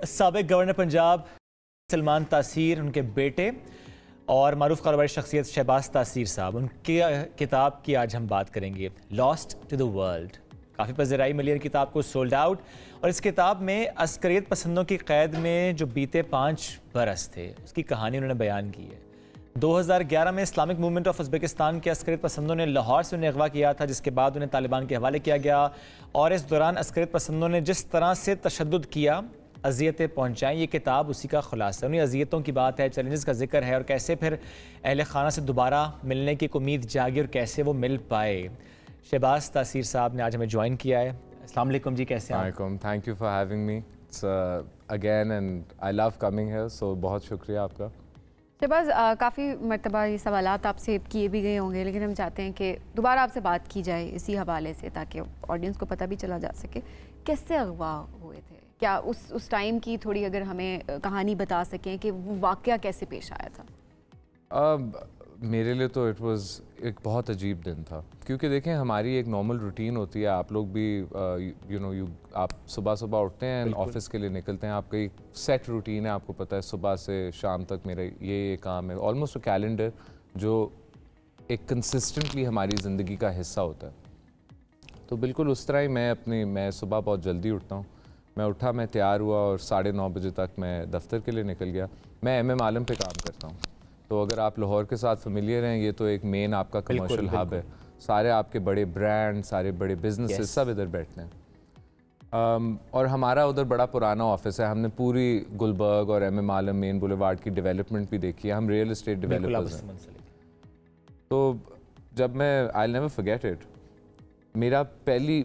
साबिक गवर्नर पंजाब सलमान तासीर, उनके बेटे और मारूफ कारोबारी शख्सियत शहबाज तासीर साहब, उनकी किताब की आज हम बात करेंगे, लॉस्ट टू द वर्ल्ड। काफ़ी पज़राई मिली है किताब को, सोल्ड आउट। और इस किताब में अस्करियत पसंदों की क़ैद में जो बीते 5 बरस थे उसकी कहानी उन्होंने बयान की है। 2011 में इस्लामिक मूवमेंट ऑफ उज़्बेकिस्तान के अस्करियत पसंदों ने लाहौर से उन्हें अगवा किया था, जिसके बाद उन्हें तालिबान के हवाले किया गया। और इस दौरान अस्करियत पसंदों ने जिस तरह से तशद्दुद किया, अज़ियतें पहुँचाएँ, ये किताब उसी का खुलासा है। उन्हीं अज़ियतों की बात है, चैलेंजेस का जिक्र है और कैसे फिर अहले खाना से दोबारा मिलने की एक उम्मीद जागी और कैसे वो मिल पाए। शहबाज तासीर साहब ने आज हमें ज्वाइन किया है। अस्सलाम वालेकुम जी, कैसे हैं आप? Thank you for having me again and I love coming here, so बहुत शुक्रिया आपका। शहबाज, काफ़ी मरतबा ये सवालात आपसे किए भी गए होंगे, लेकिन हम चाहते हैं कि दोबारा आपसे बात की जाए इसी हवाले से, ताकि ऑडियंस को पता भी चला जा सके कैसे अगवा हुए थे। क्या उस टाइम की थोड़ी अगर हमें कहानी बता सकें कि वो वाक़या कैसे पेश आया था? मेरे लिए तो इट वाज एक बहुत अजीब दिन था, क्योंकि देखें हमारी एक नॉर्मल रूटीन होती है। आप लोग भी आप सुबह सुबह उठते हैं, ऑफिस के लिए निकलते हैं, आपका एक सेट रूटीन है, आपको पता है सुबह से शाम तक मेरा ये काम है, ऑलमोस्ट अ कैलेंडर जो एक कंसिस्टेंटली हमारी ज़िंदगी का हिस्सा होता है। तो बिल्कुल उस तरह ही मैं सुबह बहुत जल्दी उठता हूँ। मैं उठा, मैं तैयार हुआ और 9:30 बजे तक मैं दफ्तर के लिए निकल गया। मैं MM आलम पे काम करता हूँ, तो अगर आप लाहौर के साथ फेमिलियर हैं, ये तो एक मेन आपका कमर्शियल हब है। सारे आपके बड़े ब्रांड, सारे बड़े बिजनेसेस सब इधर बैठते हैं। और हमारा उधर बड़ा पुराना ऑफिस है। हमने पूरी गुलबर्ग और MM आलम मेन बुलेवार्ड की डेवलपमेंट भी देखी है। हम रियल एस्टेट डेवलपर्स हैं। तो जब मैं आई नेवर फॉरगेट इट, मेरा पहली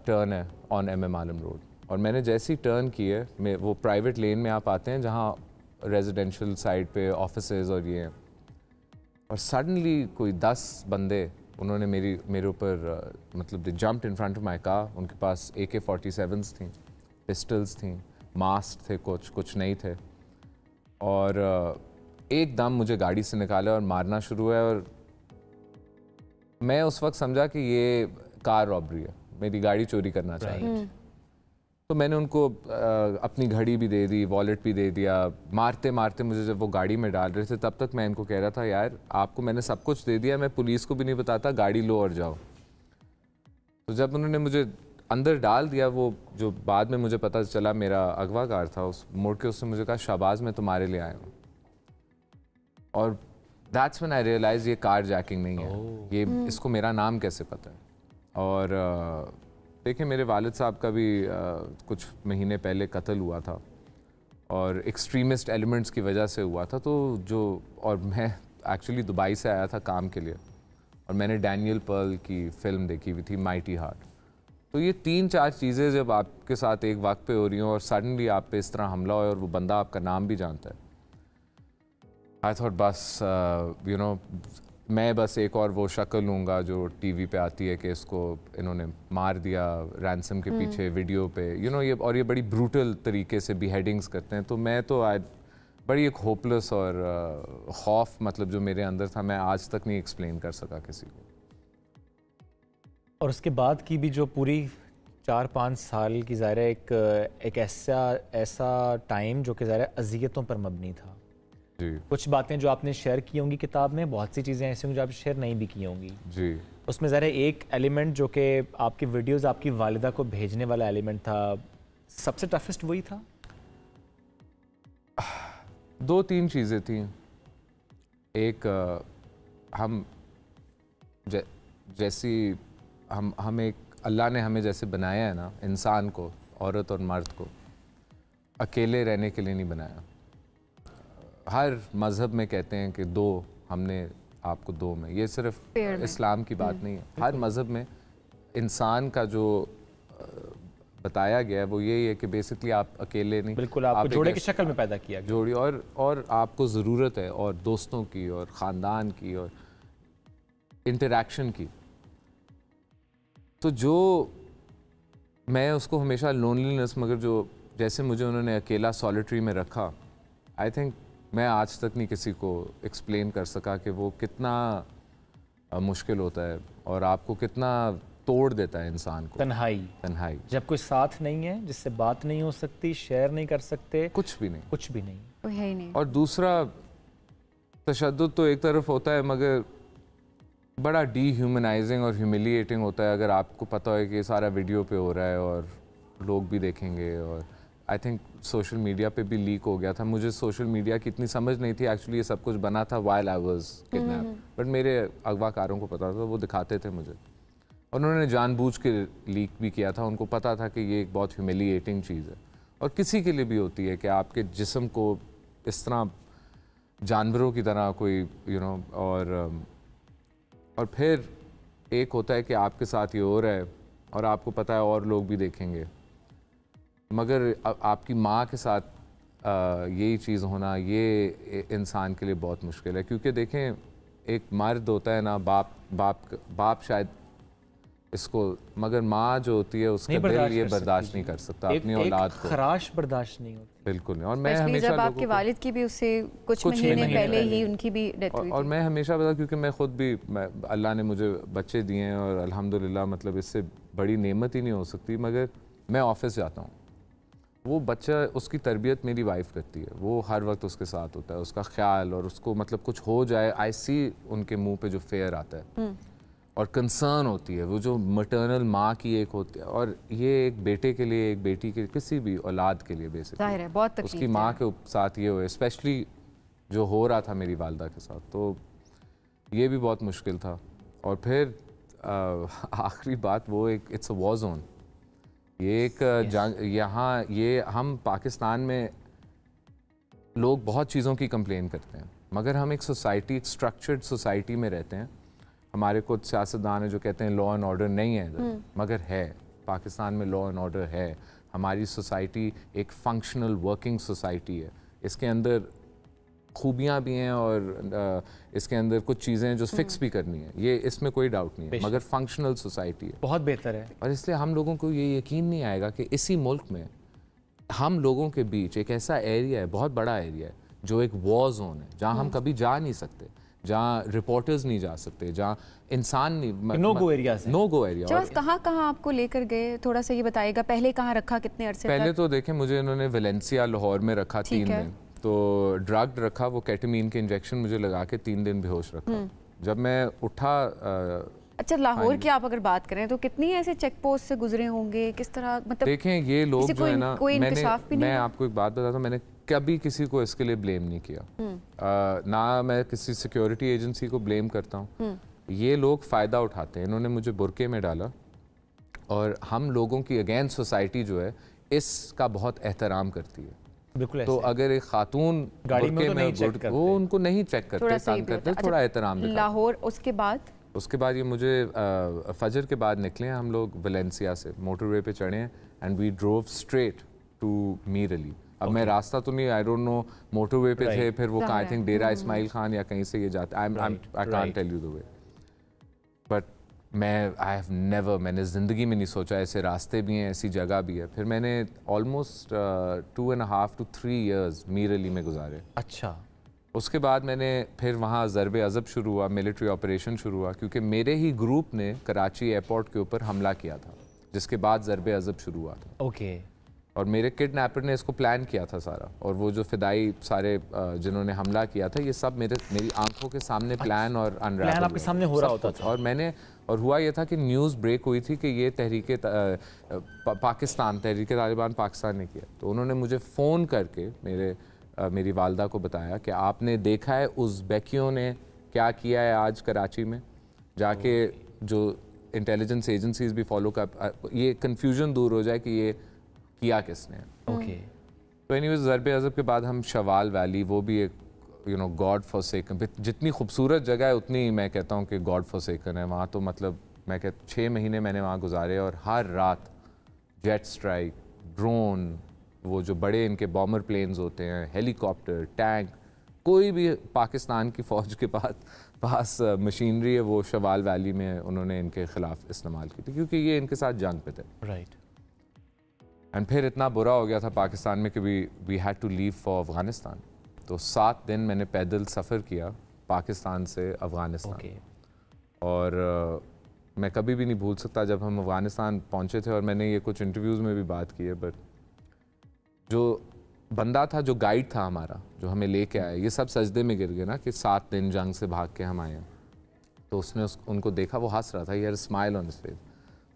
टर्न है ऑन MM आलम रोड, और मैंने जैसी टर्न की है, वो प्राइवेट लेन में आप आते हैं जहाँ रेजिडेंशियल साइड पे ऑफिसेज और ये हैं, और सडनली कोई 10 बंदे उन्होंने मेरे ऊपर मतलब they jumped in front of my car. उनके पास AK-47s थी, पिस्टल्स थी, मास्क थे, कुछ नहीं थे, और एकदम मुझे गाड़ी से निकाला और मारना शुरू है। और मैं उस वक्त समझा कि ये कार रॉबरी है, मेरी गाड़ी चोरी करना चाह रहे हैं। तो मैंने उनको अपनी घड़ी भी दे दी, वॉलेट भी दे दिया। मारते मारते मुझे जब वो गाड़ी में डाल रहे थे, तब तक मैं इनको कह रहा था, यार आपको मैंने सब कुछ दे दिया, मैं पुलिस को भी नहीं बताता, गाड़ी लो और जाओ। तो जब उन्होंने मुझे अंदर डाल दिया, वो जो बाद में मुझे पता चला मेरा अगवाकार था, उस मोड़ के उसने मुझे कहा, शहबाज मैं तुम्हारे लिए आया हूँ। और दैट्स व्हेन आई रियलाइज ये कार जैकिंग नहीं है, ये इसको मेरा नाम कैसे पता है। और देखिए मेरे वालिद साहब का भी कुछ महीने पहले कत्ल हुआ था, और एक्सट्रीमिस्ट एलिमेंट्स की वजह से हुआ था। और मैं एक्चुअली दुबई से आया था काम के लिए, और मैंने डैनियल पर्ल की फ़िल्म देखी हुई थी, माइटी हार्ट। तो ये 3-4 चीज़ें जब आपके साथ एक वक्त पे हो रही हों और सडनली आप पे इस तरह हमला हो और वो बंदा आपका नाम भी जानता है, आई थॉट बस मैं बस एक और वो शक्ल लूँगा जो टीवी पे आती है कि इसको इन्होंने मार दिया रैंसम के पीछे वीडियो पे, ये बड़ी ब्रूटल तरीके से बिहेडिंग्स करते हैं। तो मैं तो बड़ी एक होपलेस और खौफ मतलब जो मेरे अंदर था, मैं आज तक नहीं एक्सप्लेन कर सका किसी को। और उसके बाद की भी जो पूरी 4-5 साल की ज़ाहिर है एक ऐसा टाइम जो कि ज़ाहिर है अज़ियतों पर मबनी था। कुछ बातें जो आपने शेयर की होंगी किताब में, बहुत सी चीज़ें ऐसी होंगी जो आप शेयर नहीं भी की होंगी जी। उसमें ज़रा एक एलिमेंट जो कि आपकी वीडियोस आपकी वालिदा को भेजने वाला एलिमेंट था, सबसे टफेस्ट वही था? 2-3 चीज़ें थी। एक हम जैसी हम एक अल्लाह ने हमें जैसे बनाया है ना, इंसान को, औरत और मर्द को अकेले रहने के लिए नहीं बनाया। हर मज़हब में कहते हैं कि दो, हमने आपको दो में, ये सिर्फ इस्लाम की बात नहीं है। हर मज़हब में इंसान का जो बताया गया है वो यही है कि बेसिकली आप अकेले नहीं, बिल्कुल आपको जोड़े की शक्ल में पैदा किया, जोड़ी, और आपको ज़रूरत है और दोस्तों की और ख़ानदान की और इंटरेक्शन की। तो जो मैं उसको हमेशा लोनलीनेस, मगर जो जैसे मुझे उन्होंने अकेला सॉलिटरी में रखा, आई थिंक मैं आज तक नहीं किसी को एक्सप्लेन कर सका कि वो कितना मुश्किल होता है और आपको कितना तोड़ देता है इंसान को। तन्हाई जब कोई साथ नहीं है, जिससे बात नहीं हो सकती, शेयर नहीं कर सकते, कुछ भी नहीं, कोई है ही नहीं। और दूसरा तशद्दुद तो एक तरफ होता है, मगर बड़ा डीह्यूमनाइजिंग और ह्यूमिलिएटिंग होता है अगर आपको पता है कि ये सारा वीडियो पे हो रहा है और लोग भी देखेंगे। और आई थिंक सोशल मीडिया पे भी लीक हो गया था। मुझे सोशल मीडिया की इतनी समझ नहीं थी, एक्चुअली ये सब कुछ बना था while I was kidnapped, but मेरे अगवाकारों को पता था, वो दिखाते थे मुझे। उन्होंने जानबूझ के लीक भी किया था, उनको पता था कि ये एक बहुत ह्यूमिलिएटिंग चीज़ है और किसी के लिए भी होती है कि आपके जिस्म को इस तरह जानवरों की तरह कोई और फिर एक होता है कि आपके साथ ये हो रहा है और आपको पता है और लोग भी देखेंगे, मगर आपकी माँ के साथ यही चीज़ होना ये इंसान के लिए बहुत मुश्किल है। क्योंकि देखें, एक मर्द होता है ना, बाप शायद इसको, मगर माँ जो होती है उसका दिल ये बर्दाश्त नहीं कर सकता अपनी औलाद को, खराश बर्दाश्त नहीं होती, बिल्कुल नहीं। और मैं हमेशा जब आपके वालिद की भी उससे कुछ महीने पहले ही उनकी भी डेथ हुई थी। और मैं हमेशा बता, क्योंकि मैं खुद भी, अल्लाह ने मुझे बच्चे दिए हैं और अल्हम्दुलिल्लाह, मतलब इससे बड़ी नेमत ही नहीं हो सकती, मगर मैं ऑफिस जाता हूँ, वो बच्चा, उसकी तरबियत मेरी वाइफ करती है, वो हर वक्त उसके साथ होता है, उसका ख्याल, और उसको मतलब कुछ हो जाए, आई सी उनके मुंह पे जो फेयर आता है और कंसर्न होती है, वो जो मटर्नल माँ की एक होती है। और ये एक बेटे के लिए, एक बेटी के, किसी भी औलाद के लिए बेसिकली बहुत उसकी माँ के साथ ये हुए, स्पेशली जो हो रहा था मेरी वालदा के साथ, तो ये भी बहुत मुश्किल था। और फिर आखिरी बात, वो एक इट्स अ वॉर जोन, ये एक जंग, यहाँ ये हम पाकिस्तान में लोग बहुत चीज़ों की कंप्लेन करते हैं, मगर हम एक सोसाइटी, एक स्ट्रक्चर्ड सोसाइटी में रहते हैं। हमारे कुछ सियासतदान हैं जो कहते हैं लॉ एंड ऑर्डर नहीं है इधर, मगर है, पाकिस्तान में लॉ एंड ऑर्डर है। हमारी सोसाइटी एक फंक्शनल वर्किंग सोसाइटी है, इसके अंदर खूबियाँ भी हैं और इसके अंदर कुछ चीज़ें जो फिक्स भी करनी है, ये इसमें कोई डाउट नहीं है, मगर फंक्शनल सोसाइटी है, बहुत बेहतर है। और इसलिए हम लोगों को ये यकीन नहीं आएगा कि इसी मुल्क में हम लोगों के बीच एक ऐसा एरिया है, बहुत बड़ा एरिया है, जो एक वॉर जोन है, जहाँ हम कभी जा नहीं सकते, जहाँ रिपोर्टर्स नहीं जा सकते, जहाँ इंसान नहीं, नो गो एरिया से, नो गो एरिया। कहाँ आपको लेकर गए, थोड़ा सा ये बताइएगा, पहले कहाँ रखा, कितने अरसे पहले तो देखें, मुझे इन्होंने वेलेंसिया लाहौर में रखा 3 दिन, तो ड्रग्ड रखा, वो केटामीन के इंजेक्शन मुझे लगा के 3 दिन बेहोश रखा। जब मैं उठा, अच्छा, लाहौर की आप अगर बात करें तो कितनी ऐसे चेक पोस्ट से गुजरे होंगे, किस तरह, मतलब देखें ये लोग जो है ना, मैं आपको एक बात बताता हूँ, मैंने कभी किसी को इसके लिए ब्लेम नहीं किया, ना मैं किसी सिक्योरिटी एजेंसी को ब्लेम करता हूँ। ये लोग फ़ायदा उठाते हैं, इन्होंने मुझे बुरके में डाला, और हम लोगों की अगेंस्ट सोसाइटी जो है इसका बहुत एहतराम करती है। बिल्कुल। तो अगर एक खातून गाड़ी में तो नहीं चेक करते, वो उनको नहीं चेक करते, काम करते, थोड़ा एहतराम दिखाते। लाहौर, उसके बाद ये मुझे फजर के बाद निकले हैं हम लोग वेलेंसिया से, मोटरवे पे चढ़े हैं, and we drove straight to Mir Ali. अब मैं रास्ता तो नहीं, आई डोंट नो, मोटरवे पे थे, फिर वो आई थिंक डेरा इस्माइल खान या कहीं से ये जाते, I can't tell you the way, but मैंने ज़िंदगी में नहीं सोचा ऐसे रास्ते भी हैं, ऐसी जगह भी है। फिर मैंने almost 2.5 to 3 years Mir Ali में गुजारे। अच्छा। उसके बाद मैंने फिर वहाँ ज़रब अज़ब शुरू हुआ, मिलिट्री ऑपरेशन शुरू हुआ, क्योंकि मेरे ही ग्रुप ने कराची एयरपोर्ट के ऊपर हमला किया था, जिसके बाद ज़रब अज़ब शुरू हुआ था। ओके। और मेरे किडनैपर ने इसको प्लान किया था सारा, और वो जो फिदाई सारे जिन्होंने हमला किया था, ये सब मेरी आंखों के सामने प्लान और अनरैवल आपके सामने हो रहा होता था। और हुआ ये था कि न्यूज़ ब्रेक हुई थी कि ये तहरीक तालिबान पाकिस्तान ने किया। तो उन्होंने मुझे फ़ोन करके मेरी वालदा को बताया कि आपने देखा है उज़्बेकियों ने क्या किया है आज कराची में, जाके जो इंटेलिजेंस एजेंसीज भी फॉलो कर, ये कन्फ्यूजन दूर हो जाए कि ये किया किसने। ओके। तो एनीवेज ज़रब अज़ब के बाद हम शवाल वैली, वो भी एक गॉड फॉरसेकन, जितनी खूबसूरत जगह है उतनी मैं कहता हूँ कि गॉड फॉरसेकन है वहाँ। तो मतलब मैं 6 महीने मैंने वहाँ गुजारे, और हर रात जेट स्ट्राइक, ड्रोन, वो जो बड़े इनके बॉमर प्लेन्स होते हैं, हेलीकॉप्टर, टैंक, कोई भी पाकिस्तान की फ़ौज के पास मशीनरी है, वो शवाल वैली में उन्होंने इनके ख़िलाफ़ इस्तेमाल की थी, क्योंकि ये इनके साथ जंग पे थे। राइट। एंड फिर इतना बुरा हो गया था पाकिस्तान में कि we had to leave for Afghanistan. तो 7 दिन मैंने पैदल सफ़र किया पाकिस्तान से अफ़गानिस्तान। okay. और मैं कभी भी नहीं भूल सकता जब हम अफ़गानिस्तान पहुँचे थे, और मैंने ये कुछ इंटरव्यूज़ में भी बात की है, बट जो बंदा था, जो गाइड था हमारा, जो हमें लेके आया, ये सब सजदे में गिर गए ना कि 7 दिन जंग से भाग के हम आए हैं। तो उसने उनको देखा, वो हंस रहा था, यार स्माइल ऑन हिज फेस।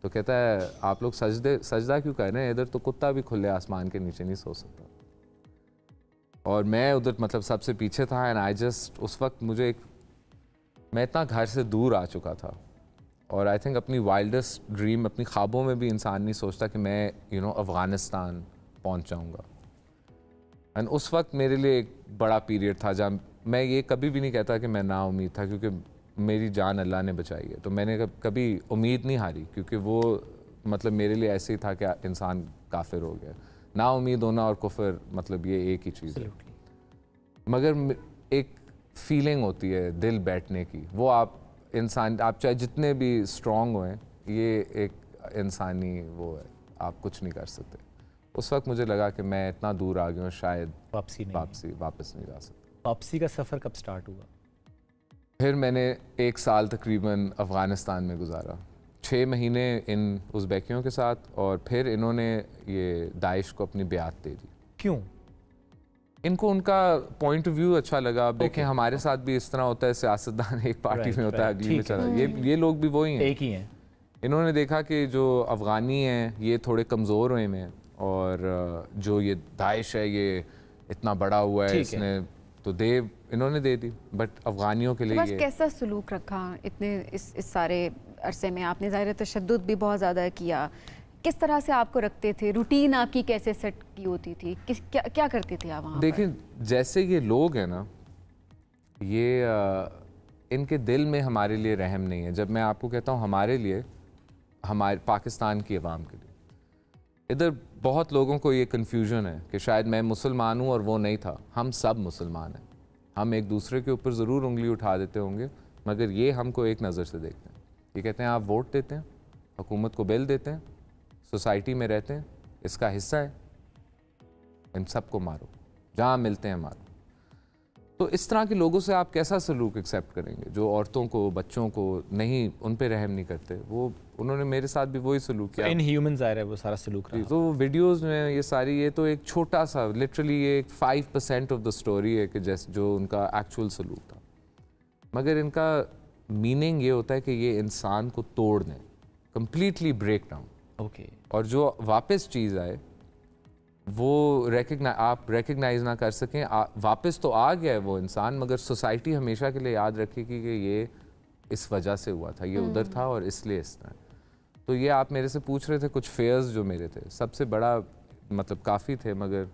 तो कहता है आप लोग सजदा क्यों कर रहे हैं, इधर तो कुत्ता भी खुले आसमान के नीचे नहीं सो सकता। और मैं उधर मतलब सबसे पीछे था, एंड आई जस्ट उस वक्त मैं इतना घर से दूर आ चुका था, और आई थिंक अपनी वाइल्डेस्ट ड्रीम, अपनी ख्वाबों में भी इंसान नहीं सोचता कि मैं अफ़गानिस्तान पहुंच जाऊंगा। एंड उस वक्त मेरे लिए एक बड़ा पीरियड था जहाँ मैं ये कभी भी नहीं कहता कि मैं नाउम्मीद था, क्योंकि मेरी जान अल्लाह ने बचाई है। तो मैंने कभी उम्मीद नहीं हारी, क्योंकि वो मतलब मेरे लिए ऐसे ही था कि इंसान काफिर हो गया। नाउम्मीद होना और कुफर मतलब ये एक ही चीज़ है। मगर एक फीलिंग होती है दिल बैठने की, वो आप चाहे जितने भी स्ट्रॉन्ग हों, ये एक इंसानी वो है, आप कुछ नहीं कर सकते। उस वक्त मुझे लगा कि मैं इतना दूर आ गया हूँ, शायद वापस नहीं जा सकता। वापसी का सफ़र कब स्टार्ट हुआ? फिर मैंने 1 साल तकरीबन अफ़गानिस्तान में गुजारा, 6 महीने इन उज़्बेकियों के साथ, और फिर इन्होंने ये दाइश को अपनी ब्यात दे दी। क्यों? इनको उनका पॉइंट ऑफ व्यू अच्छा लगा। अब देखें हमारे साथ भी इस तरह होता है, सियासतदान एक पार्टी में होता है, अगली में चला, ये लोग भी वही हैं, एक ही हैं। इन्होंने देखा कि जो अफ़गानी हैं ये थोड़े कमज़ोर हुए हैं, और जो ये दाइश है ये इतना बड़ा हुआ है, इसने तो इन्होंने दे दी। बट अफ़गानियों के लिए ये कैसा सलूक रखा इतने इस सारे अरसे में? आपने ज़ाहिर तशद्दुद भी बहुत ज़्यादा किया, किस तरह से आपको रखते थे? रूटीन आपकी कैसे सेट की होती थी? क्या करते थे आप वहाँ? देखिए जैसे ये लोग हैं ना, ये इनके दिल में हमारे लिए रहम नहीं है। जब मैं आपको कहता हूँ हमारे लिए, हमारे पाकिस्तान की आवाम के लिए, इधर बहुत लोगों को ये कन्फ्यूजन है कि शायद मैं मुसलमान हूँ और वो नहीं था। हम सब मुसलमान हैं, हम एक दूसरे के ऊपर ज़रूर उंगली उठा देते होंगे, मगर ये हमको एक नज़र से देखते हैं। ये कहते हैं आप वोट देते हैं, हुकूमत को बिल देते हैं, सोसाइटी में रहते हैं, इसका हिस्सा है, इन सबको मारो, जहाँ मिलते हैं मारो। तो इस तरह के लोगों से आप कैसा सलूक एक्सेप्ट करेंगे, जो औरतों को, बच्चों को नहीं, उन पे रहम नहीं करते। उन्होंने मेरे साथ भी वही सलूक किया। इनह्यूमन ज़ाहिर है वो सारा सलूक रहा। तो वीडियोस में ये तो एक छोटा सा, लिटरली ये एक 5% ऑफ द स्टोरी है कि जैसे जो उनका एक्चुअल सलूक था। मगर इनका मीनिंग ये होता है कि ये इंसान को तोड़ दें, कम्प्लीटली ब्रेक डाउन। ओके। और जो वापस चीज़ आए वो आप रिकग्नाइज ना कर सकें। वापस तो आ गया है वो इंसान, मगर सोसाइटी हमेशा के लिए याद रखेगी कि ये इस वजह से हुआ था, ये उधर था और इसलिए इस तरह। तो ये आप मेरे से पूछ रहे थे कुछ फेयर्स जो मेरे थे, सबसे बड़ा मतलब काफ़ी थे, मगर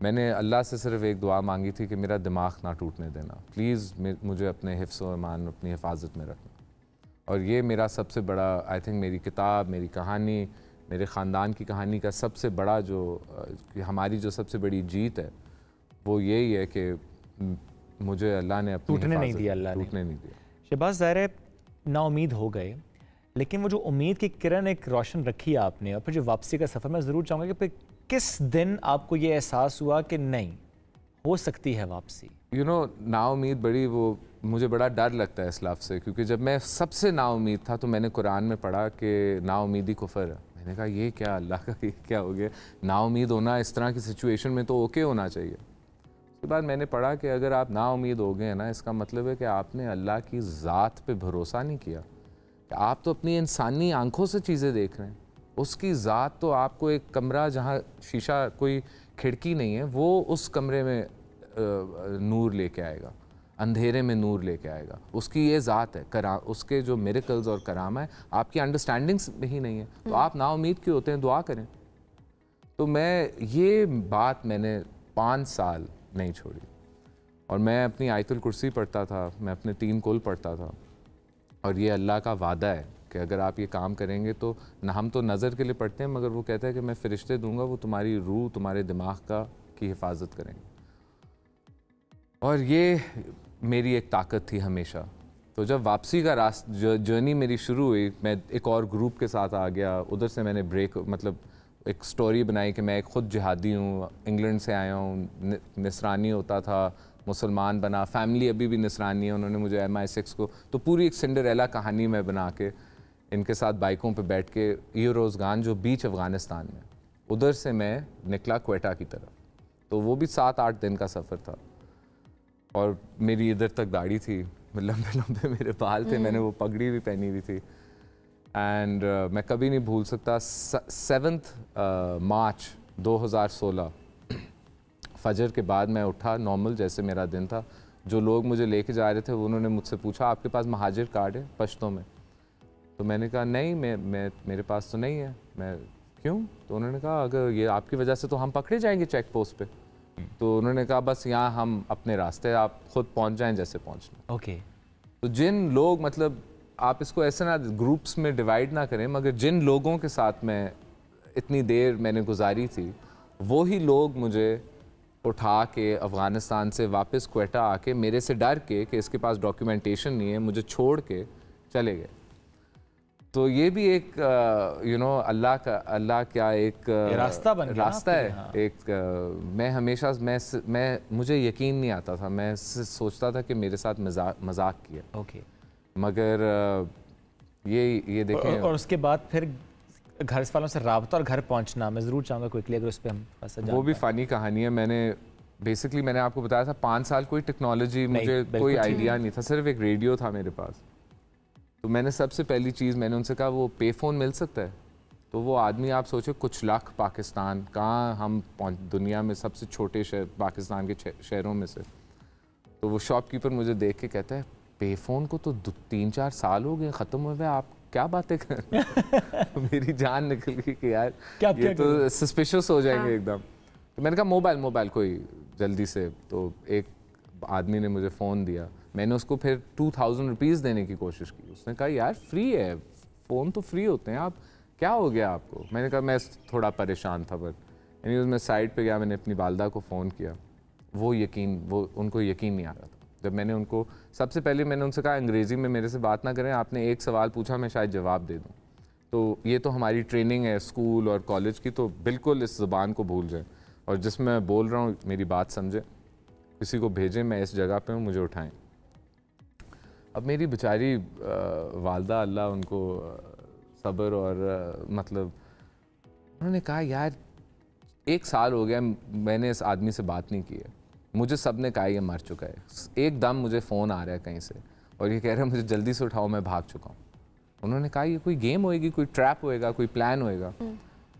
मैंने अल्लाह से सिर्फ एक दुआ मांगी थी कि मेरा दिमाग ना टूटने देना, प्लीज़ मुझे अपने हिफ्ज़ व ईमान, अपनी हिफाजत में रखना। और ये मेरा सबसे बड़ा, आई थिंक मेरी किताब, मेरी कहानी, मेरे ख़ानदान की कहानी का सबसे बड़ा जो हमारी जो सबसे बड़ी जीत है वो यही है कि मुझे अल्लाह ने अपनी टूटने नहीं दिया। शहबाज ज़ाहिर है नाउमीद हो गए, लेकिन वो जो उम्मीद की किरण एक रोशन रखी आपने, और फिर जो वापसी का सफ़र, मैं ज़रूर चाहूँगा कि फिर किस दिन आपको ये एहसास हुआ कि नहीं हो सकती है वापसी? नाउमीद बड़ी, वो मुझे बड़ा डर लगता है इस लफ्ज़ से, क्योंकि जब मैं सबसे नाउमीद था तो मैंने कुरान में पढ़ा कि नाउमीदी कुफर है। मैंने कहा ये क्या, अल्लाह का ये क्या हो गया, नाउमीद होना इस तरह की सिचुएशन में तो ओके होना चाहिए। उसके बाद मैंने पढ़ा कि अगर आप नाउमीद हो गए ना, इसका मतलब है कि आपने अल्लाह की ज़ात पे भरोसा नहीं किया। आप तो अपनी इंसानी आंखों से चीज़ें देख रहे हैं, उसकी ज़ात तो आपको एक कमरा जहाँ शीशा, कोई खिड़की नहीं है, वो उस कमरे में नूर लेके आएगा, अंधेरे में नूर लेके आएगा। उसकी ये ज़ात है, उसके जो मिरेकल्स और करामा है आपकी अंडरस्टैंडिंग्स में ही नहीं है, तो आप नाउमीद क्यों होते हैं? दुआ करें। तो ये बात मैंने 5 साल नहीं छोड़ी, और मैं अपनी आयतुल कुर्सी पढ़ता था, मैं अपने 3 कुल पढ़ता था, और ये अल्लाह का वादा है कि अगर आप ये काम करेंगे तो ना, हम तो नज़र के लिए पढ़ते हैं, मगर वो कहता है कि मैं फ़रिश्ते दूंगा, वो तुम्हारी रूह, तुम्हारे दिमाग की हिफाजत करेंगे। और ये मेरी एक ताकत थी हमेशा। तो जब वापसी का जर्नी मेरी शुरू हुई, मैं एक और ग्रुप के साथ आ गया, उधर से मैंने एक स्टोरी बनाई कि मैं एक ख़ुद जिहादी हूँ, इंग्लैंड से आया हूँ, निसरानी होता था, मुसलमान बना, फैमिली अभी भी निसरानी है, उन्होंने मुझे MI6 को, तो पूरी एक सिंडरेला कहानी मैं बना के इनके साथ बाइकों पे बैठ के यूरोज़गान जो बीच अफ़गानिस्तान में, उधर से मैं निकला क्वेटा की तरफ। तो वो भी 7-8 दिन का सफ़र था और मेरी इधर तक दाढ़ी थी, लंबे लंबे मेरे बाल थे, मैंने वो पगड़ी भी पहनी हुई थी। एंड मैं कभी नहीं भूल सकता 7 मार्च 2016 फजर के बाद मैं उठा नॉर्मल जैसे मेरा दिन था। जो लोग मुझे लेके जा रहे थे उन्होंने मुझसे पूछा आपके पास महाजिर कार्ड है पश्तो में? तो मैंने कहा नहीं, मेरे पास तो नहीं है। मैं क्यों? तो उन्होंने कहा अगर ये आपकी वजह से तो हम पकड़े जाएंगे चेक पोस्ट पे। तो उन्होंने कहा बस यहाँ हम अपने रास्ते, आप खुद पहुँच जाएं जैसे पहुँचना। ओके। तो जिन लोग, मतलब आप इसको ऐसे ना ग्रुप्स में डिवाइड ना करें, मगर जिन लोगों के साथ मैं इतनी देर मैंने गुजारी थी, वो ही लोग मुझे उठा के अफ़गानिस्तान से वापस क्वेटा आके मेरे से डर के कि इसके पास डॉक्यूमेंटेशन नहीं है, मुझे छोड़ के चले गए। तो ये भी एक अल्लाह क्या एक रास्ता बन गया, रास्ता है। हाँ। एक मैं हमेशा मुझे यकीन नहीं आता था, मैं सोचता था कि मेरे साथ मजाक किया। ओके। मगर ये देखें और उसके बाद फिर घर वालों से राब्ता और घर पहुंचना, मैं ज़रूर चाहूँगा क्विकली अगर उस पर हम वो भी फ़नी कहानी है। मैंने आपको बताया था 5 साल कोई टेक्नोलॉजी, मुझे कोई आइडिया नहीं था, सिर्फ एक रेडियो था मेरे पास। तो मैंने सबसे पहली चीज़ मैंने उनसे कहा वो पे फ़ोन मिल सकता है? तो वो आदमी, आप सोचो, कुछ लाख पाकिस्तान, कहाँ हम दुनिया में सबसे छोटे शहर पाकिस्तान के शहरों में से। तो वो शॉपकीपर मुझे देख के कहता है पे फ़ोन को तो 3-4 साल हो गए ख़त्म हुए, आप क्या बातें कर मेरी जान निकल गई कि यार ये तो सस्पिशियस हो जाएंगे एकदम। तो मैंने कहा मोबाइल कोई जल्दी से। तो एक आदमी ने मुझे फ़ोन दिया, मैंने उसको फिर 2000 रुपीज़ देने की कोशिश की। उसने कहा यार फ्री है, फ़ोन तो फ्री होते हैं, आप क्या हो गया आपको? मैंने कहा मैं थोड़ा परेशान था, बट मैं साइड पे गया, मैंने अपनी वालदा को फ़ोन किया। वो उनको यकीन नहीं आ रहा था। जब मैंने उनको सबसे पहले मैंने उनसे कहा अंग्रेज़ी में मेरे से बात ना करें, आपने एक सवाल पूछा मैं शायद जवाब दे दूँ। तो ये तो हमारी ट्रेनिंग है स्कूल और कॉलेज की, तो बिल्कुल इस ज़बान को भूल जाएं और जिसमें मैं बोल रहा हूँ मेरी बात समझें, किसी को भेजें मैं इस जगह पे हूँ, मुझे उठाएं। अब मेरी बेचारी वालदा, अल्लाह उनको सब्र और मतलब, उन्होंने कहा यार 1 साल हो गया मैंने इस आदमी से बात नहीं की है, मुझे सब ने कहा ये मर चुका है, एकदम मुझे फ़ोन आ रहा है कहीं से और ये कह रहा है मुझे जल्दी से उठाओ, मैं भाग चुका हूँ। उन्होंने कहा ये कोई गेम होएगी, कोई ट्रैप होएगा, कोई प्लान होएगा।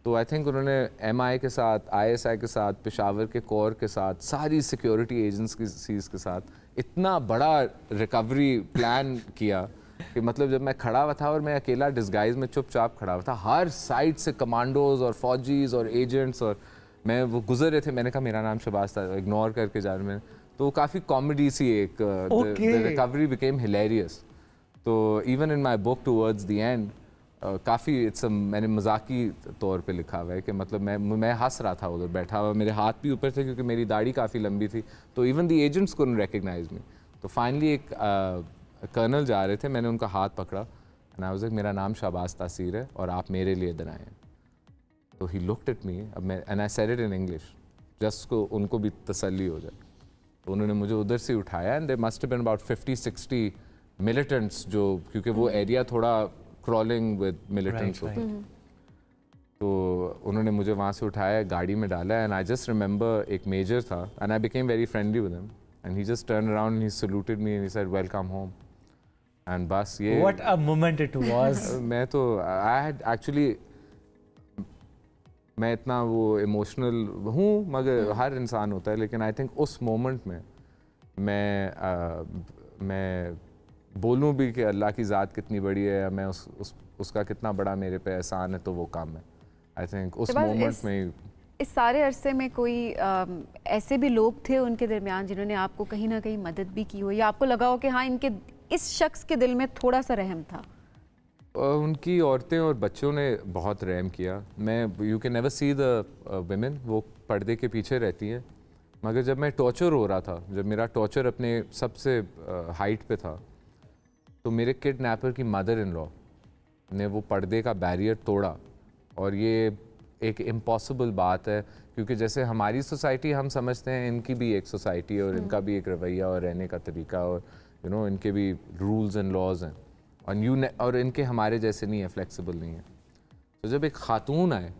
तो आई थिंक उन्होंने MI के साथ, ISI के साथ, पेशावर के कोर के साथ, सारी सिक्योरिटी एजेंसीज के साथ इतना बड़ा रिकवरी प्लान किया कि मतलब जब मैं खड़ा हुआ था और मैं अकेला डिस्गाइज में चुपचाप खड़ा हुआ था, हर साइड से कमांडोज और फौजीज और एजेंट्स, और मैं वो गुजर रहे थे। मैंने कहा मेरा नाम शहबाज था, इग्नोर करके जा रहे मैंने। तो काफ़ी कॉमेडी सी एक रिकवरी बिकेम हिलेरियस। तो even in my book towards the end काफ़ी मैंने मजाकी तौर पे लिखा हुआ है कि मतलब मैं हंस रहा था उधर बैठा हुआ, मेरे हाथ भी ऊपर थे क्योंकि मेरी दाढ़ी काफ़ी लंबी थी, तो even the agents couldn't recognize me। तो फाइनली एक कर्नल जा रहे थे, मैंने उनका हाथ पकड़ा एंड आई वाज लाइक मेरा नाम शहबाज तासीर है और आप मेरे लिए इधर आए हैं। तो ही लुक्ड एट मी, अब मैं and I said it in English just को उनको भी तसल्ली हो जाए। तो उन्होंने मुझे उधर से उठाया and there must have been about 50-60 militants, जो क्योंकि वो एरिया थोड़ा क्रॉलिंग विद मिलिटेंट्स होता है। तो उन्होंने मुझे वहाँ से उठाया, गाड़ी में डाला एंड आई जस्ट रिमेंबर एक मेजर था and I became very friendly with him and he just turn around and he saluted me and he said welcome home. And बस ये what a moment it was. मैं तो I had actually, मैं इतना वो emotional हूँ मगर हर इंसान होता है, लेकिन आई थिंक उस मोमेंट में मैं बोलूँ भी कि अल्लाह की ज़ात कितनी बड़ी है, मैं उसका कितना बड़ा मेरे पे एहसान है, तो वो काम है। आई थिंक उस मोमेंट में इस सारे अरसे में कोई ऐसे भी लोग थे उनके दरमियान जिन्होंने आपको कहीं ना कहीं मदद भी की हो, या आपको लगा हो कि हाँ इनके इस शख्स के दिल में थोड़ा सा रहम था? उनकी औरतें और बच्चों ने बहुत रहम किया। मैं you can never see the women, वो पर्दे के पीछे रहती हैं, मगर जब मैं टॉर्चर हो रहा था, जब मेरा टॉर्चर अपने सबसे हाइट पे था, तो मेरे किडनैपर की मदर इन लॉ ने वो पर्दे का बैरियर तोड़ा। और ये एक इम्पॉसिबल बात है क्योंकि जैसे हमारी सोसाइटी हम समझते हैं, इनकी भी एक सोसाइटी है और इनका भी एक रवैया और रहने का तरीका और इनके भी रूल्स एंड लॉज हैं। और इनके हमारे जैसे नहीं है, फ्लेक्सिबल नहीं है। तो जब एक खातून आए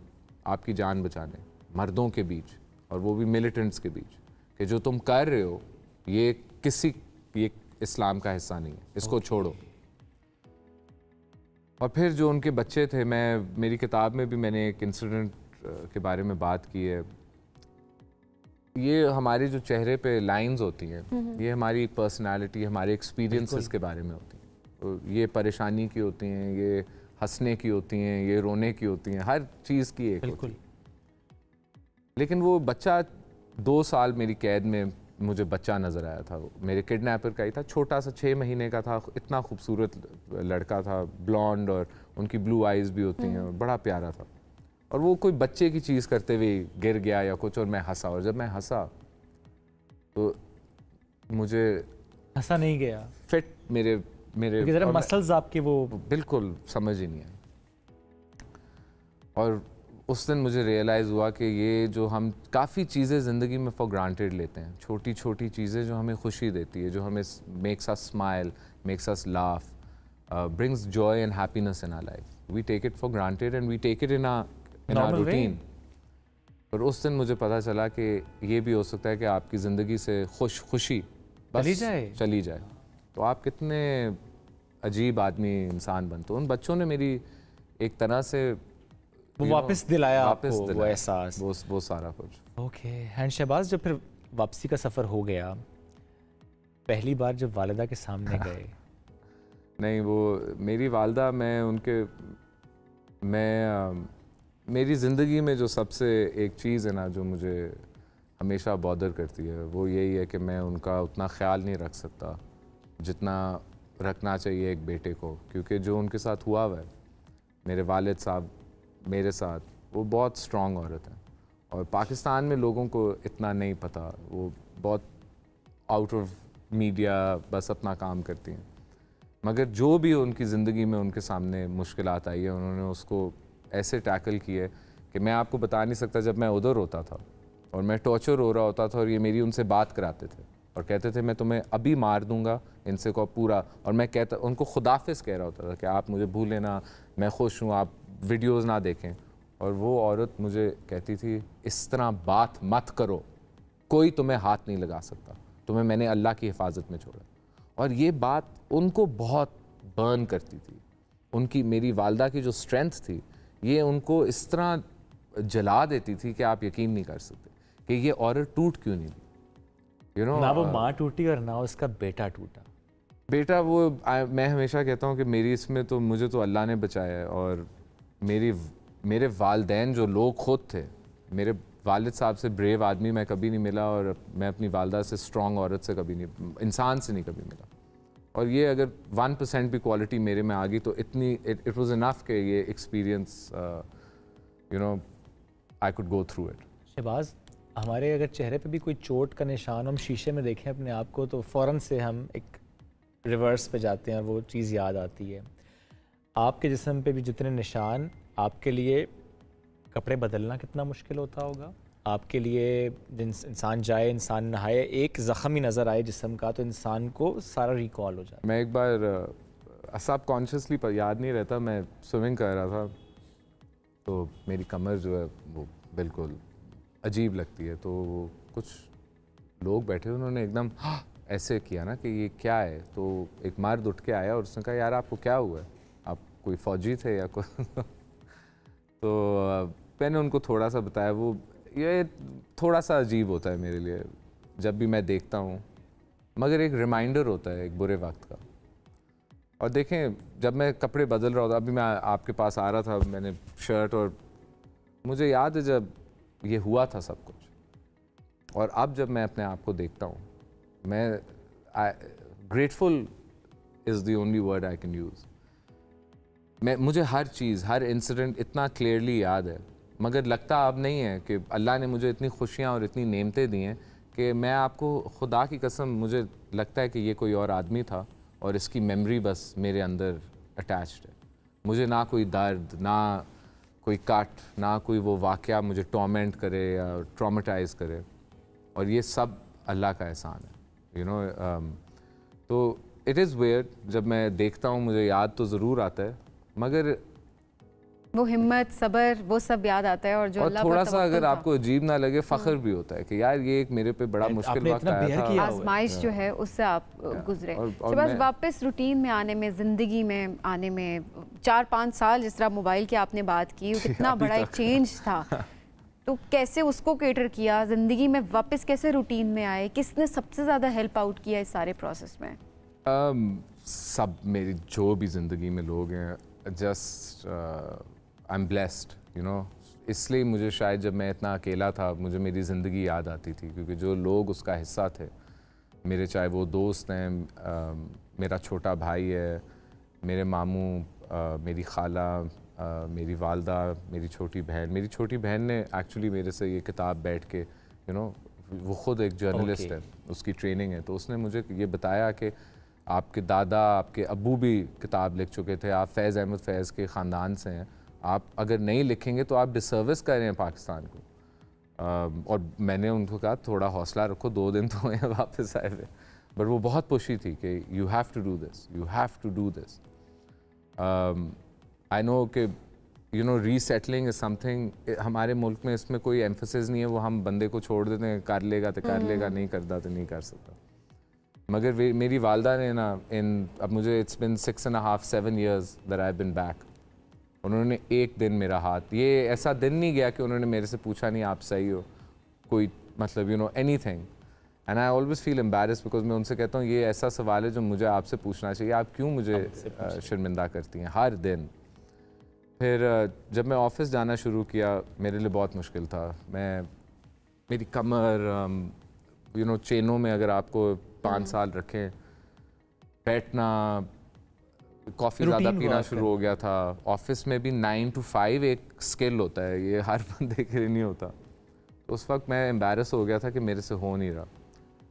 आपकी जान बचाने मर्दों के बीच, और वो भी मिलिटेंट्स के बीच, कि जो तुम कर रहे हो ये इस्लाम का हिस्सा नहीं है, इसको छोड़ो। और फिर जो उनके बच्चे थे, मेरी किताब में भी मैंने एक इंसिडेंट के बारे में बात की है। ये हमारे जो चेहरे पे लाइंस होती हैं, ये हमारी पर्सनालिटी, हमारे एक्सपीरियंसेस के बारे में होती हैं। ये परेशानी की होती हैं, ये हंसने की होती हैं, ये रोने की होती हैं, हर चीज़ की एक होती है। लेकिन वो बच्चा 2 साल मेरी कैद में मुझे बच्चा नज़र आया था, मेरे किडनैपर का ही था, छोटा सा 6 महीने का था, इतना खूबसूरत लड़का था, ब्लॉन्ड, और उनकी ब्लू आइज़ भी होती हैं, और बड़ा प्यारा था। और वो कोई बच्चे की चीज़ करते हुए गिर गया या कुछ, और मैं हंसा, और जब मैं हंसा तो मुझे हंसा नहीं गया, फिट मेरे मसल्स आपके वो बिल्कुल समझ ही नहीं आए। और उस दिन मुझे रियलाइज़ हुआ कि ये जो हम काफ़ी चीज़ें ज़िंदगी में फॉर ग्रांटेड लेते हैं, छोटी छोटी चीज़ें जो हमें खुशी देती है, जो हमें makes us smile, makes us laugh, brings joy and happiness in our life. We take it for granted and we take it in our routine. पर उस दिन मुझे पता चला कि ये भी हो सकता है कि आपकी ज़िंदगी से खुशी बस चली जाए। तो आप कितने अजीब आदमी इंसान बनते हो। उन बच्चों ने मेरी एक तरह से वो वापस दिलाया आपको वो एहसास, वो सारा कुछ। ओके। एंड शहबाज, जब फिर वापसी का सफ़र हो गया, पहली बार जब वालिदा के सामने गए नहीं, वो मेरी वालिदा, मेरी ज़िंदगी में जो सबसे एक चीज़ है ना जो मुझे हमेशा बॉदर करती है, वो यही है कि मैं उनका उतना ख्याल नहीं रख सकता जितना रखना चाहिए एक बेटे को। क्योंकि जो उनके साथ हुआ है मेरे वालिद साहब मेरे साथ, वो बहुत स्ट्रॉन्ग औरत है, और पाकिस्तान में लोगों को इतना नहीं पता, वो बहुत आउट ऑफ मीडिया बस अपना काम करती हैं। मगर जो भी उनकी ज़िंदगी में उनके सामने मुश्किलात आई है, उन्होंने उसको ऐसे टैकल किए कि मैं आपको बता नहीं सकता। जब मैं उधर होता था और मैं टॉर्चर हो रहा होता था, और ये मेरी उनसे बात कराते थे और कहते थे मैं तुम्हें अभी मार दूंगा इनसे को पूरा, और मैं कहता उनको खुदाफिज कह रहा होता था कि आप मुझे भूल लेना, मैं खुश हूँ, आप वीडियोज़ ना देखें। और वो औरत मुझे कहती थी इस तरह बात मत करो, कोई तुम्हें हाथ नहीं लगा सकता, तुम्हें मैंने अल्लाह की हिफाजत में छोड़ा। और ये बात उनको बहुत बर्न करती थी। उनकी, मेरी वालदा की जो स्ट्रेंथ थी, ये उनको इस तरह जला देती थी कि आप यकीन नहीं कर सकते कि ये औरत टूट क्यों नहीं गई। ना वो माँ टूटी और ना उसका बेटा टूटा। बेटा वो मैं हमेशा कहता हूँ कि मेरी इसमें तो मुझे तो अल्लाह ने बचाया है। और मेरे वालदैन जो लोग खुद थे, मेरे वालिद साहब से ब्रेव आदमी मैं कभी नहीं मिला, और मैं अपनी वालदा से स्ट्रॉन्ग औरत से कभी नहीं, इंसान से नहीं कभी मिला। और ये अगर 1% भी क्वालिटी मेरे में आ गई तो इतनी इट वाज इनफ कि ये experience I could go through it. Shahbaz, हमारे अगर चेहरे पे भी कोई चोट का निशान, हम शीशे में देखें अपने आप को, तो फ़ौरन से हम एक रिवर्स पे जाते हैं, वो चीज़ याद आती है। आपके जिस्म पे भी जितने निशान, आपके लिए कपड़े बदलना कितना मुश्किल होता होगा। आपके लिए इंसान जाए, इंसान नहाए, एक ज़ख़म ही नज़र आए जिस्म का, तो इंसान को सारा रिकॉल हो जाता है। मैं एक बार सब कॉन्शियसली पर याद नहीं रहता, मैं स्विमिंग कर रहा था, तो मेरी कमर जो है वो बिल्कुल अजीब लगती है। तो कुछ लोग बैठे, उन्होंने एकदम ऐसे किया ना कि ये क्या है। तो एक मर्द उठ के आया और उसने कहा यार आपको क्या हुआ है, आप कोई फ़ौजी थे या कोई तो मैंने उनको थोड़ा सा बताया। वो ये थोड़ा सा अजीब होता है मेरे लिए जब भी मैं देखता हूँ, मगर एक रिमाइंडर होता है एक बुरे वक्त का। और देखें, जब मैं कपड़े बदल रहा होता, अभी मैं आपके पास आ रहा था, मैंने शर्ट, और मुझे याद है जब ये हुआ था सब कुछ, और अब जब मैं अपने आप को देखता हूँ, मैं grateful is the only word I can use. मुझे हर चीज़, हर इंसिडेंट इतना क्लियरली याद है, मगर लगता अब नहीं है कि अल्लाह ने मुझे इतनी खुशियाँ और इतनी नेमतें दी हैं कि मैं आपको खुदा की कसम, मुझे लगता है कि ये कोई और आदमी था और इसकी मेमोरी बस मेरे अंदर अटैच्ड है। मुझे ना कोई दर्द, ना कोई कट, ना कोई वो वाक़या मुझे टॉर्मेंट करे या ट्रॉमेटाइज़ करे, और ये सब अल्लाह का एहसान है, तो इट इज़ वेयर्ड, जब मैं देखता हूँ मुझे याद तो ज़रूर आता है, मगर वो हिम्मत, सब्र, वो सब याद आता है। और जो अल्लाह पर थोड़ा सा अगर तवक्कुल था। आपको अजीब ना लगे, फ़ख्र भी होता है कि यार ये एक मेरे पे बड़ा मुश्किल वक्त आया था। आजमाइश जो है उससे आप गुजरे। शहबाज, वापस रूटीन में आने में, ज़िंदगी में आने में 4-5 साल, जिस तरह मोबाइल की आपने बात की, कितना बड़ा एक चेंज था, तो कैसे उसको केटर किया, ज़िंदगी में वापस कैसे रूटीन में आए, किसने सबसे ज़्यादा हेल्प आउट किया इस सारे प्रोसेस में? सब मेरी जो भी ज़िंदगी में लोग हैं, just I am blessed, you know. इसलिए मुझे शायद जब मैं इतना अकेला था, मुझे मेरी ज़िंदगी याद आती थी, क्योंकि जो लोग उसका हिस्सा थे मेरे, चाहे वो दोस्त हैं, मेरा छोटा भाई है, मेरे मामू, मेरी खाला, मेरी वालदा, मेरी छोटी बहन ने एक्चुअली मेरे से ये किताब बैठ के, यू नो, वो ख़ुद एक जर्नलिस्ट है, उसकी ट्रेनिंग है, तो उसने मुझे ये बताया कि आपके दादा, आपके अब्बू भी किताब लिख चुके थे, आप फैज़ अहमद फैज़ के ख़ानदान से हैं, आप अगर नहीं लिखेंगे तो आप डिसर्विस कर रहे हैं पाकिस्तान को। और मैंने उनको कहा थोड़ा हौसला रखो, 2 दिन तो हैं वापस आए हुए, बट वो बहुत पुशी थी कि you have to do this, you have to do this. I know कि you know resettling is something, हमारे मुल्क में इसमें कोई एम्फेसिस नहीं है, वो हम बंदे को छोड़ देते हैं, कर लेगा तो कर लेगा, नहीं करता तो नहीं कर सकता। मगर मेरी वालदा ने ना, अब मुझे it's been 6.5-7 years that I have been back, उन्होंने एक दिन मेरा हाथ, ये ऐसा दिन नहीं गया कि उन्होंने मेरे से पूछा नहीं आप सही हो, कोई मतलब you know anything, and I always feel embarrassed because मैं उनसे कहता हूँ ये ऐसा सवाल है जो मुझे आपसे पूछना चाहिए, आप क्यों मुझे शर्मिंदा करती हैं हर दिन। फिर जब मैं ऑफिस जाना शुरू किया, मेरे लिए बहुत मुश्किल था, मेरी कमर, यू नो, चेनों में अगर आपको 5 साल रखें, बैठना, कॉफ़ी ज़्यादा पीना शुरू हो गया था, ऑफिस में भी 9 to 5 एक स्किल होता है, ये हर बंदे के लिए नहीं होता। तो उस वक्त मैं एम्बैरस हो गया था कि मेरे से हो नहीं रहा,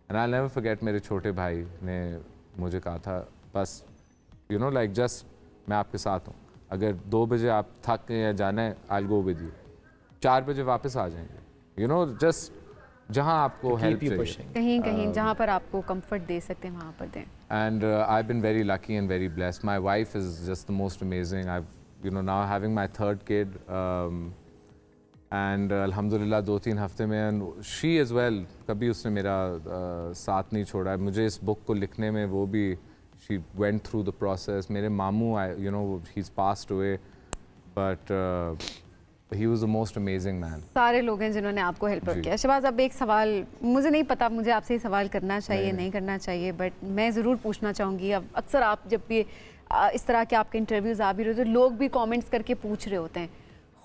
एंड आई नेवर फॉरगेट, मेरे छोटे भाई ने मुझे कहा था बस यू नो लाइक जस्ट मैं आपके साथ हूँ, अगर 2 बजे आप थक गए या जाना है, I will go with you, 4 बजे वापस आ जाएंगे, यू नो, जस्ट जहाँ आपको हेल्प चाहिए, कहीं कहीं जहाँ पर आपको कंफर्ट दे सकते हैं वहाँ पर दें। And I've been very lucky and very blessed. My wife is just the most amazing. I've, you know, now having my 3rd kid, and alhamdulillah 2-3 हफ्ते में, and she as well, कभी उसने मेरा साथ नहीं छोड़ा है। मुझे इस बुक को लिखने में वो भी, she went through the process. मेरे मामू, you know, he's passed away, but he was the most amazing man. सारे लोग हैं जिन्होंने आपको हेल्प किया। शहबाज, अब एक सवाल, मुझे नहीं पता मुझे आपसे ये सवाल करना चाहिए नहीं करना चाहिए, बट मैं ज़रूर पूछना चाहूँगी। अब अक्सर आप जब भी इस तरह के आपके इंटरव्यूज़ आ भी रहे हो तो लोग भी कमेंट्स करके पूछ रहे होते हैं,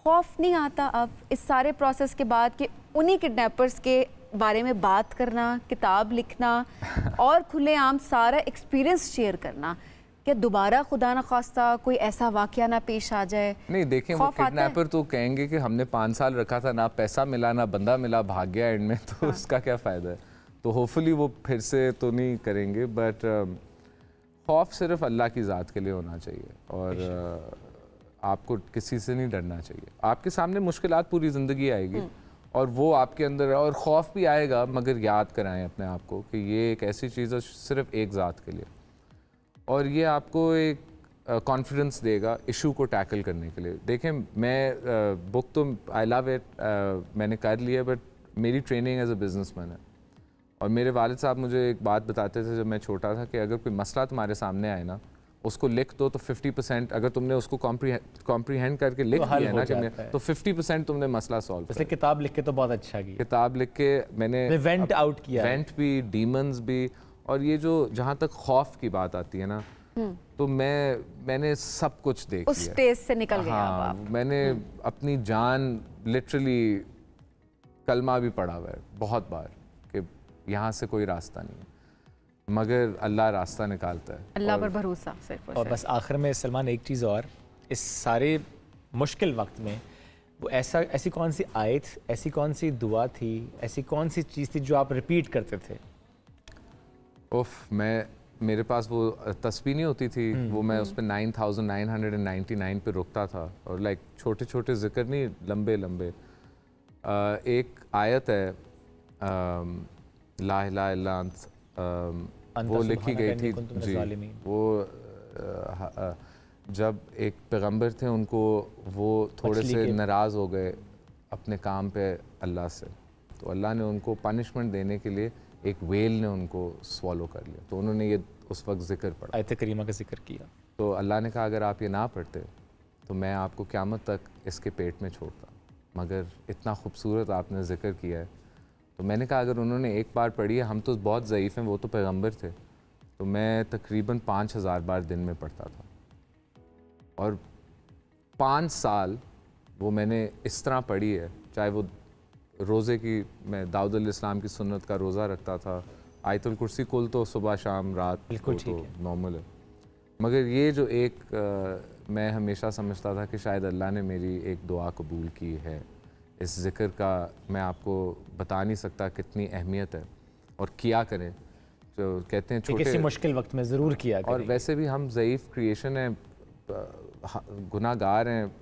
खौफ नहीं आता अब इस सारे प्रोसेस के बाद कि उन्हीं किडनैपर्स के बारे में बात करना, किताब लिखना और खुलेआम सारा एक्सपीरियंस शेयर करना, क्या दोबारा खुदा ना खास्ता कोई ऐसा वाकया ना पेश आ जाए? नहीं, देखें वो किडनैपर तो कहेंगे कि हमने 5 साल रखा था, ना पैसा मिला ना बंदा मिला, भाग गया एंड में, तो उसका क्या फ़ायदा है? तो होपफुली वो फिर से तो नहीं करेंगे, बट खौफ सिर्फ अल्लाह की ज़ात के लिए होना चाहिए, और आपको किसी से नहीं डरना चाहिए। आपके सामने मुश्किलात पूरी ज़िंदगी आएगी और वो आपके अंदर है, और खौफ भी आएगा, मगर याद कराएं अपने आप को कि ये एक ऐसी चीज़ है सिर्फ एक ज़ात के लिए, और ये आपको एक कॉन्फिडेंस देगा इशू को टैकल करने के लिए। देखें, मैं बुक तो आई लव इट, मैंने कर लिया, बट मेरी ट्रेनिंग एज अ बिजनेसमैन है, और मेरे वालिद साहब मुझे एक बात बताते थे जब मैं छोटा था कि अगर कोई मसला तुम्हारे सामने आए ना, उसको लिख दो, तो 50% अगर तुमने उसको कॉम्प्रीहेंड करके लिख दिया ना कि तो 50% तुमने मसला सॉल्व किया। किताब लिख के तो बहुत अच्छा किया, किताब लिख के मैंने वेंट आउट किया, वेंट भी, डीमंस भी, और ये जो जहाँ तक खौफ की बात आती है ना, तो मैंने सब कुछ देख लिया, उस स्टेज से निकल गए आप। मैंने अपनी जान लिटरली, कलमा भी पढ़ा हुआ है बहुत बार कि यहाँ से कोई रास्ता नहीं है, मगर अल्लाह रास्ता निकालता है, अल्लाह पर भरोसा सिर्फ और बस। आखिर में सलमान, एक चीज़ और, इस सारे मुश्किल वक्त में वो ऐसी कौन सी आयत, ऐसी कौन सी दुआ थी, ऐसी कौन सी चीज़ थी जो आप रिपीट करते थे? मेरे पास वो तस्बीह नहीं होती थी, वो मैं उस पर 9999 पे रुकता था, और लाइक छोटे छोटे जिक्र नहीं, लंबे लंबे। एक आयत है, ला इलाहा इल्ला अंत, वो लिखी गई थी जी। वो जब एक पैगंबर थे उनको वो थोड़े से नाराज़ हो गए अपने काम पे अल्लाह से, तो अल्लाह ने उनको पनिशमेंट देने के लिए एक वेल ने उनको स्वॉलो कर लिया, तो उन्होंने ये उस वक्त जिक्र पढ़ा, आयत करीमा का जिक्र किया। तो अल्लाह ने कहा अगर आप ये ना पढ़ते तो मैं आपको क़यामत तक इसके पेट में छोड़ता, मगर इतना खूबसूरत आपने जिक्र किया है। तो मैंने कहा अगर उन्होंने एक बार पढ़ी है, हम तो बहुत ज़ईफ़ हैं, वो तो पैगंबर थे, तो मैं तकरीबन 5000 बार दिन में पढ़ता था और 5 साल वो मैंने इस तरह पढ़ी है। चाहे वो रोज़े की, मैं दाऊद अलैहिस्सलाम की सुन्नत का रोज़ा रखता था, आयतुल कुर्सी कुल तो सुबह शाम रात बिल्कुल तो नॉर्मल है, मगर ये जो एक मैं हमेशा समझता था कि शायद अल्लाह ने मेरी एक दुआ कबूल की है। इस ज़िक्र का मैं आपको बता नहीं सकता कितनी अहमियत है, और किया करें, जो कहते हैं छोटे किसी मुश्किल वक्त में ज़रूर किया करें। और वैसे भी हम ज़ईफ़ क्रिएशन है, गुनाहगार हैं,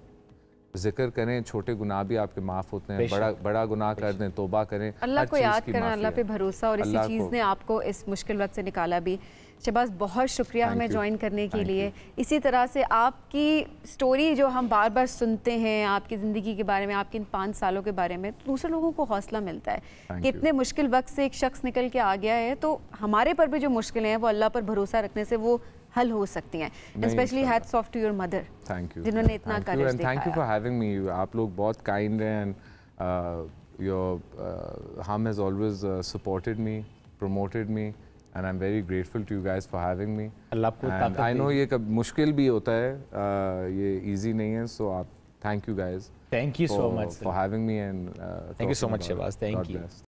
ज़िक्र करें, छोटे गुनाह भी आपके माफ़ होते हैं, बड़ा गुनाह कर दें तौबा करें, अल्लाह को याद करना, अल्लाह पे भरोसा, और इसी चीज़ ने आपको इस मुश्किल वक्त से निकाला भी। शहबाज बहुत शुक्रिया हमें ज्वाइन करने के लिए। इसी तरह से आपकी स्टोरी जो हम बार बार सुनते हैं, आपकी ज़िंदगी के बारे में, आपके इन 5 सालों के बारे में, दूसरे लोगों को हौसला मिलता है कि इतने मुश्किल वक्त से एक शख्स निकल के आ गया है, तो हमारे पर भी जो मुश्किलें हैं वो अल्लाह पर भरोसा रखने से वो हल हो सकती हैं। Specially hats off to your mother, thank you, जिन्होंने इतना करेज दिखाया। Thank you for having me. आप लोग बहुत काइंड हैं, एंड योर हम has always supported me, promoted me, and I'm very grateful to you guys for having me. अल्लाह आपको ताकत दे। I know ये कब मुश्किल भी होता है, ये easy नहीं है, so आप thank you guys. Thank you so much for having me, and thank you so much, Shehbaz. Thank you.